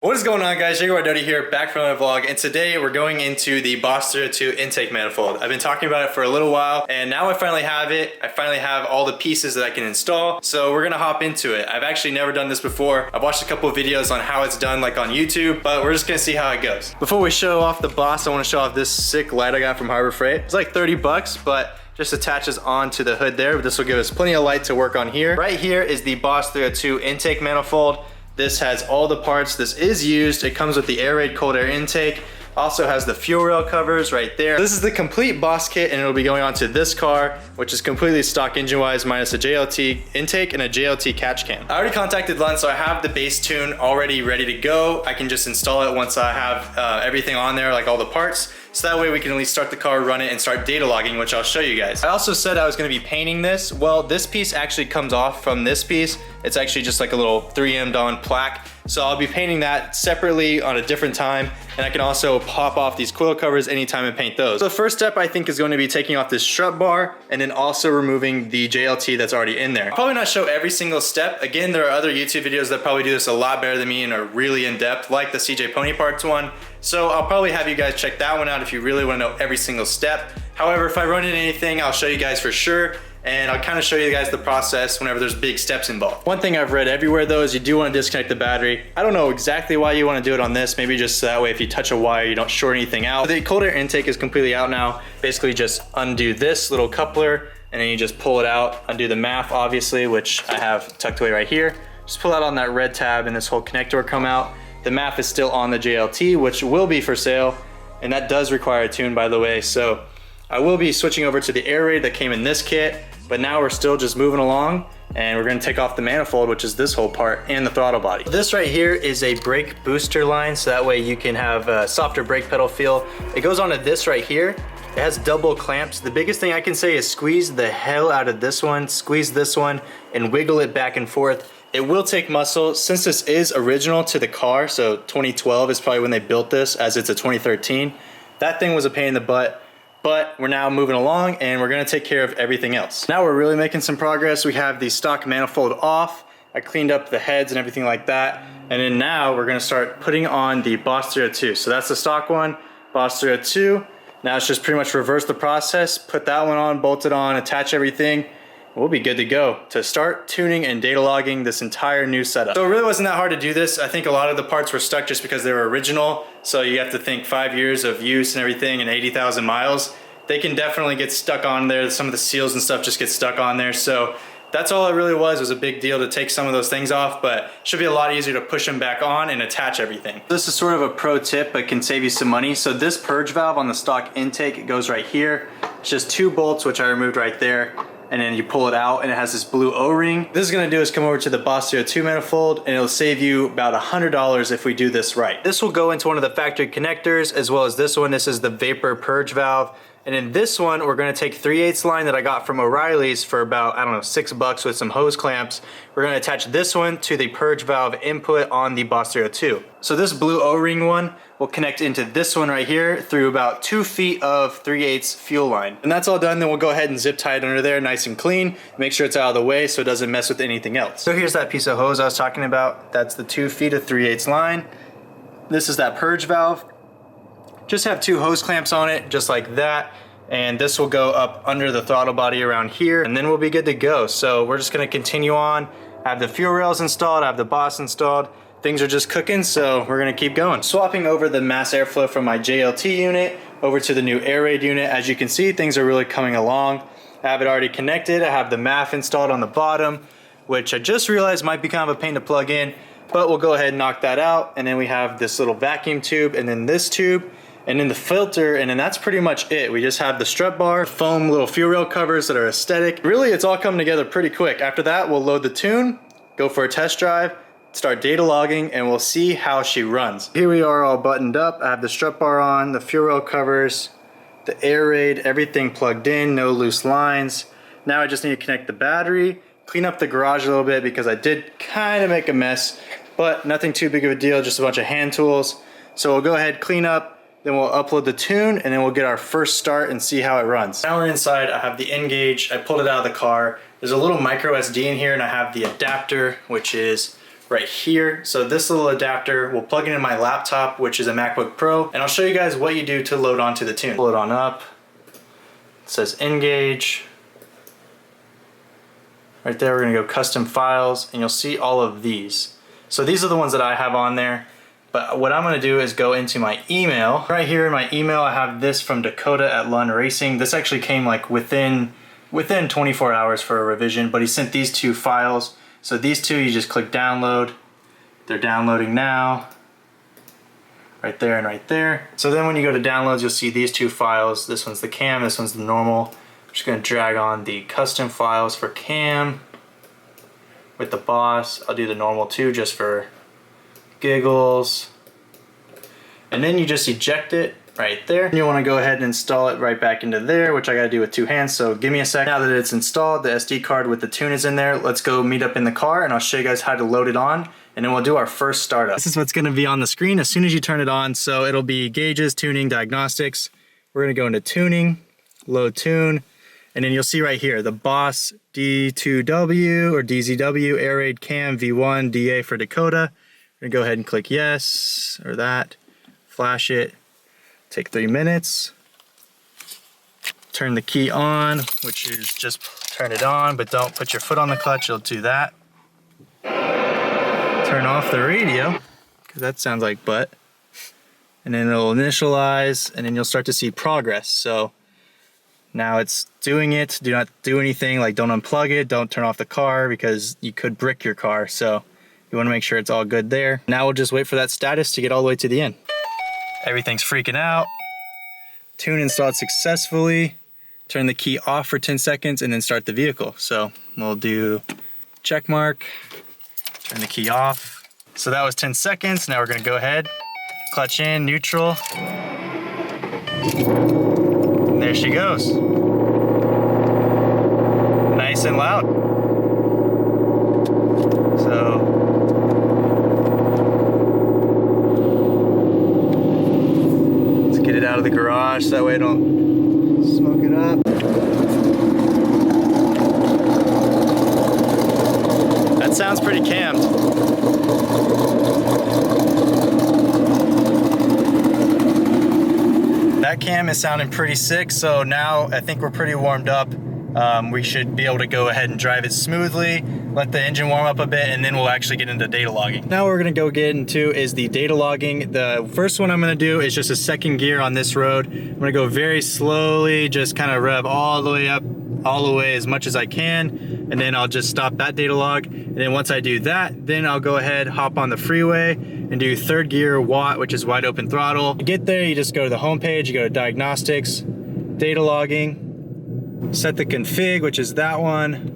What is going on, guys? Jacobrdoty here, back from another vlog, and today we're going into the Boss 302 intake manifold. I've been talking about it for a little while, and now I finally have it. I finally have all the pieces that I can install, so we're gonna hop into it. I've actually never done this before. I've watched a couple of videos on how it's done, like on YouTube, but we're just gonna see how it goes. Before we show off the Boss, I wanna show off this sick light I got from Harbor Freight. It's like 30 bucks, but just attaches onto the hood there, but this will give us plenty of light to work on here. Right here is the Boss 302 intake manifold. This has all the parts. This is used. It comes with the airaid cold air intake. Also has the fuel rail covers right there. This is the complete Boss kit, and it'll be going onto this car, which is completely stock engine-wise, minus a JLT intake and a JLT catch can. I already contacted Lund, so I have the base tune already ready to go. I can just install it once I have everything on there, like all the parts. So that way we can at least start the car, run it, and start data logging, which I'll show you guys. I also said I was gonna be painting this. Well, this piece actually comes off from this piece. It's actually just like a little 3M'd on plaque. So I'll be painting that separately on a different time. And I can also pop off these coil covers anytime and paint those. So the first step I think is going to be taking off this strut bar and then also removing the JLT that's already in there. I'll probably not show every single step. Again, there are other YouTube videos that probably do this a lot better than me and are really in depth, like the CJ Pony Parts one. So I'll probably have you guys check that one out if you really want to know every single step. However, if I run into anything, I'll show you guys for sure. And I'll kind of show you guys the process whenever there's big steps involved. One thing I've read everywhere though is you do want to disconnect the battery. I don't know exactly why you want to do it on this, maybe just so that way if you touch a wire you don't short anything out. The cold air intake is completely out now. Basically just undo this little coupler and then you just pull it out, undo the MAF obviously, which I have tucked away right here. Just pull out on that red tab and this whole connector will come out. The MAF is still on the JLT, which will be for sale, and that does require a tune, by the way. So I will be switching over to the airaid that came in this kit, but now we're still just moving along, and we're gonna take off the manifold, which is this whole part, and the throttle body. This right here is a brake booster line, so that way you can have a softer brake pedal feel. It goes onto this right here. It has double clamps. The biggest thing I can say is squeeze the hell out of this one, squeeze this one, and wiggle it back and forth. It will take muscle. Since this is original to the car, so 2012 is probably when they built this, as it's a 2013. That thing was a pain in the butt, but we're now moving along and we're gonna take care of everything else. Now we're really making some progress. We have the stock manifold off. I cleaned up the heads and everything like that. And then now we're gonna start putting on the Boss 302. So that's the stock one, Boss 302. Now it's just pretty much reverse the process, put that one on, bolt it on, attach everything. We'll be good to go to start tuning and data logging this entire new setup. So it really wasn't that hard to do this. I think a lot of the parts were stuck just because they were original. So you have to think 5 years of use and everything and 80,000 miles. They can definitely get stuck on there. Some of the seals and stuff just get stuck on there. So that's all it really was a big deal to take some of those things off, but it should be a lot easier to push them back on and attach everything. This is sort of a pro tip, but can save you some money. So this purge valve on the stock intake, it goes right here. It's just 2 bolts, which I removed right there. And then you pull it out and it has this blue O-ring. This is gonna do is come over to the Boss 302 manifold and it'll save you about $100 if we do this right. This will go into one of the factory connectors as well as this one. This is the vapor purge valve. And in this one, we're gonna take 3/8 line that I got from O'Reilly's for about, I don't know, $6 with some hose clamps. We're gonna attach this one to the purge valve input on the Boss 302. So this blue O-ring one will connect into this one right here through about 2 feet of 3/8 fuel line. And that's all done, then we'll go ahead and zip tie it under there nice and clean. Make sure it's out of the way so it doesn't mess with anything else. So here's that piece of hose I was talking about. That's the 2 feet of 3/8 line. This is that purge valve. Just have 2 hose clamps on it, just like that. And this will go up under the throttle body around here, and then we'll be good to go. So we're just gonna continue on. I have the fuel rails installed, I have the Boss installed. Things are just cooking, so we're gonna keep going. Swapping over the mass airflow from my JLT unit over to the new airaid unit. As you can see, things are really coming along. I have it already connected. I have the MAF installed on the bottom, which I just realized might be kind of a pain to plug in, but we'll go ahead and knock that out. And then we have this little vacuum tube and then this tube and then the filter, and then that's pretty much it. We just have the strut bar, foam little fuel rail covers that are aesthetic. Really, it's all coming together pretty quick. After that, we'll load the tune, go for a test drive, start data logging, and we'll see how she runs. Here we are all buttoned up. I have the strut bar on, the fuel rail covers, the airaid, everything plugged in, no loose lines. Now I just need to connect the battery, clean up the garage a little bit because I did kind of make a mess, but nothing too big of a deal, just a bunch of hand tools. So we'll go ahead, clean up, then we'll upload the tune, and then we'll get our first start and see how it runs. Now we're inside. I have the ngauge. I pulled it out of the car. There's a little micro SD in here, and I have the adapter, which is right here. So this little adapter will plug into my laptop, which is a MacBook Pro, and I'll show you guys what you do to load onto the tune. Pull it on up. It says ngauge. Right there, we're gonna go custom files, and you'll see all of these. So these are the ones that I have on there. But what I'm gonna do is go into my email. Right here in my email, I have this from Dakota at Lund Racing. This actually came like within 24 hours for a revision, but he sent these two files. So these two, you just click download. They're downloading now. Right there and right there. So then when you go to downloads, you'll see these two files. This one's the cam, this one's the normal. I'm just gonna drag on the custom files for cam. With the boss, I'll do the normal too, just for giggles. And then you just eject it right there. And you wanna go ahead and install it right back into there, which I gotta do with two hands, so give me a sec. Now that it's installed, the SD card with the tune is in there, let's go meet up in the car and I'll show you guys how to load it on, and then we'll do our first startup. This is what's gonna be on the screen as soon as you turn it on, so it'll be gauges, tuning, diagnostics. We're gonna go into tuning, load tune, and then you'll see right here, the Boss D2W or DZW, airaid cam V1, DA for Dakota. We're gonna go ahead and click yes, or that, flash it. Take 3 minutes, turn the key on, which is just turn it on, but don't put your foot on the clutch, it'll do that. Turn off the radio, because that sounds like butt. And then it'll initialize, and then you'll start to see progress. So now it's doing it, do not do anything, like don't unplug it, don't turn off the car, because you could brick your car. So you wanna make sure it's all good there. Now we'll just wait for that status to get all the way to the end. Everything's freaking out. Tune installed successfully. Turn the key off for 10 seconds and then start the vehicle. So we'll do check mark, turn the key off. So that was 10 seconds. Now we're gonna go ahead, clutch in, neutral. And there she goes. Nice and loud. So get it out of the garage so that way I don't smoke it up. That sounds pretty cammed. That cam is sounding pretty sick, so now I think we're pretty warmed up. We should be able to go ahead and drive it smoothly, let the engine warm up a bit, and then we'll actually get into data logging. Now what we're gonna go get into is the data logging. The first one I'm gonna do is just a second gear on this road. I'm gonna go very slowly, just kind of rev all the way up, all the way as much as I can, and then I'll just stop that data log. And then once I do that, then I'll go ahead, hop on the freeway, and do third gear watt, which is wide open throttle. You get there, you just go to the home page, you go to diagnostics, data logging, set the config, which is that one.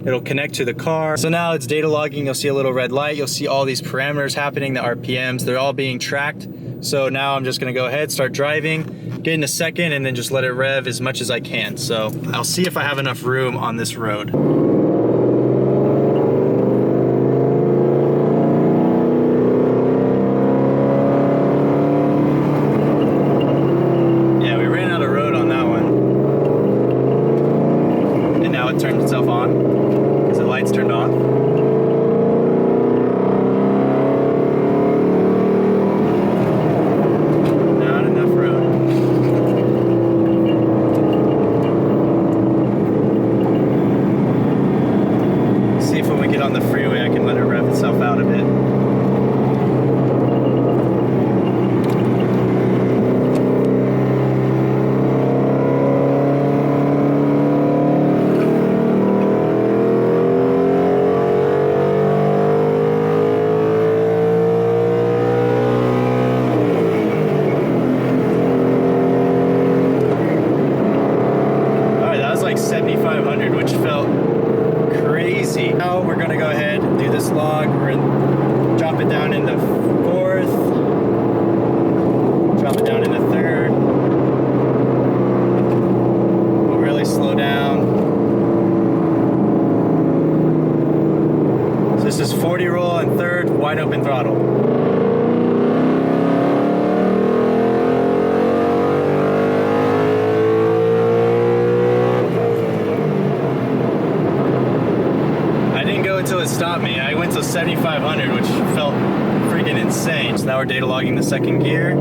It'll connect to the car. So now it's data logging. You'll see a little red light. You'll see all these parameters happening, the RPMs, they're all being tracked. So now I'm just gonna go ahead, start driving, get in a second, and then just let it rev as much as I can. So I'll see if I have enough room on this road. Turned itself on because the lights turned off. Not enough road. we're data logging the second gear.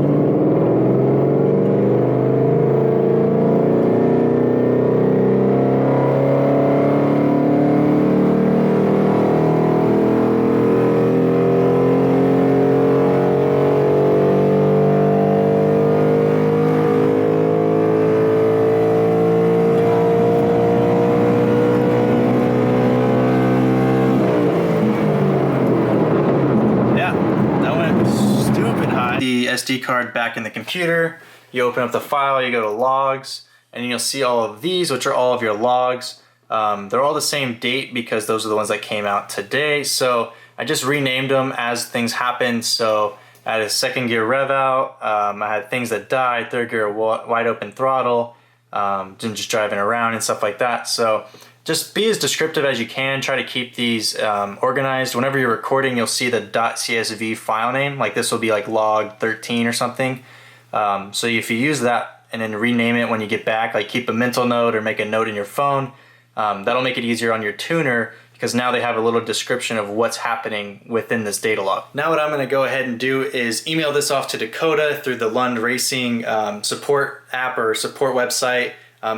The SD card back in the computer, you open up the file, you go to logs, and you'll see all of these, which are all of your logs. They're all the same date because those are the ones that came out today. So I just renamed them as things happened. So I had a second gear rev out, I had things that died, third gear wide open throttle, just driving around and stuff like that. So just be as descriptive as you can. Try to keep these organized. Whenever you're recording, you'll see the .csv file name. Like this will be like log 13 or something. So if you use that and then rename it when you get back, like keep a mental note or make a note in your phone, that'll make it easier on your tuner because now they have a little description of what's happening within this data log. Now what I'm gonna go ahead and do is email this off to Dakota through the Lund Racing support app or support website.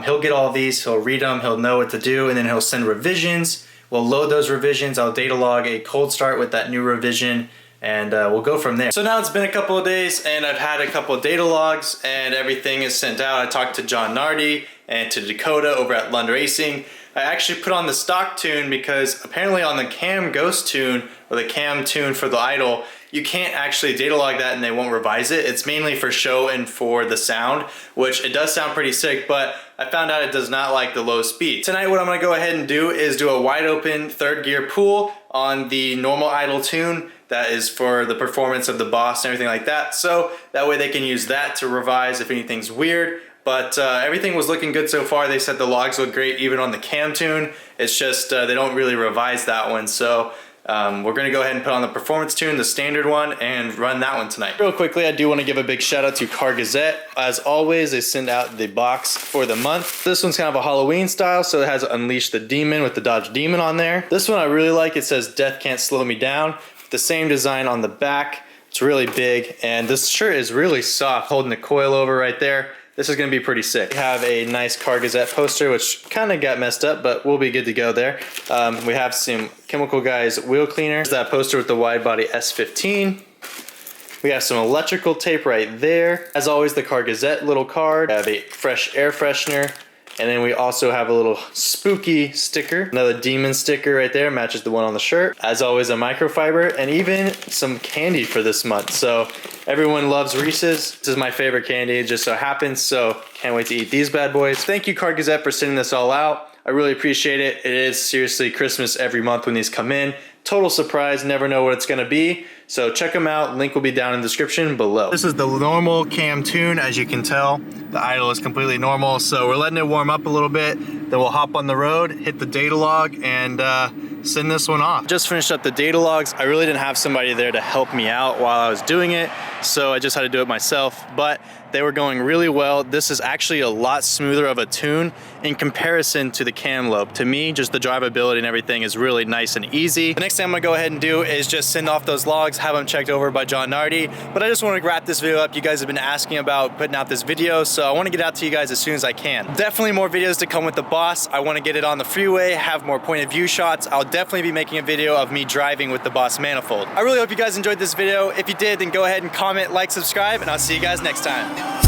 He'll get all of these, he'll read them, he'll know what to do, and then he'll send revisions. We'll load those revisions, I'll data log a cold start with that new revision, and we'll go from there. So now it's been a couple of days, and I've had a couple of data logs, and everything is sent out. I talked to John Nardi and to Dakota over at Lund Racing. I actually put on the stock tune because apparently on the cam ghost tune, or the cam tune for the idle, you can't actually data log that and they won't revise it. It's mainly for show and for the sound, which it does sound pretty sick, but I found out it does not like the low speed. Tonight what I'm gonna go ahead and do is do a wide open third gear pull on the normal idle tune that is for the performance of the boss and everything like that. So that way they can use that to revise if anything's weird. But everything was looking good so far. They said the logs look great even on the cam tune. It's just they don't really revise that one. So we're gonna go ahead and put on the performance tune, the standard one, and run that one tonight. Real quickly, I do wanna give a big shout out to Cargazette. As always, they send out the box for the month. This one's kind of a Halloween style, so it has Unleash the Demon with the Dodge Demon on there. This one I really like. It says Death Can't Slow Me Down. The same design on the back. It's really big, and this shirt is really soft, holding the coil over right there. This is gonna be pretty sick. We have a nice Cargazette poster, which kind of got messed up, but we'll be good to go there. We have some Chemical Guys wheel cleaner. That poster with the wide body S15. We have some electrical tape right there. As always, the Cargazette little card. We have a fresh air freshener. And then we also have a little spooky sticker. Another demon sticker right there, matches the one on the shirt. As always, a microfiber and even some candy for this month. So everyone loves Reese's. This is my favorite candy, it just so happens. So can't wait to eat these bad boys. Thank you, Cargazette, for sending this all out. I really appreciate it. It is seriously Christmas every month when these come in. Total surprise, never know what it's gonna be. So check them out, link will be down in the description below. This is the normal cam tune, as you can tell. The idle is completely normal, so we're letting it warm up a little bit. Then we'll hop on the road, hit the data log, and send this one off. Just finished up the data logs. I really didn't have somebody there to help me out while I was doing it, so I just had to do it myself, but they were going really well. This is actually a lot smoother of a tune in comparison to the cam lobe. To me, just the drivability and everything is really nice and easy. The next thing I'm gonna go ahead and do is just send off those logs, have them checked over by John Nardi. But I just wanna wrap this video up. You guys have been asking about putting out this video, so I wanna get out to you guys as soon as I can. Definitely more videos to come with the Boss. I wanna get it on the freeway, have more point of view shots. I'll definitely be making a video of me driving with the Boss Manifold. I really hope you guys enjoyed this video. If you did, then go ahead and comment, like, subscribe, and I'll see you guys next time.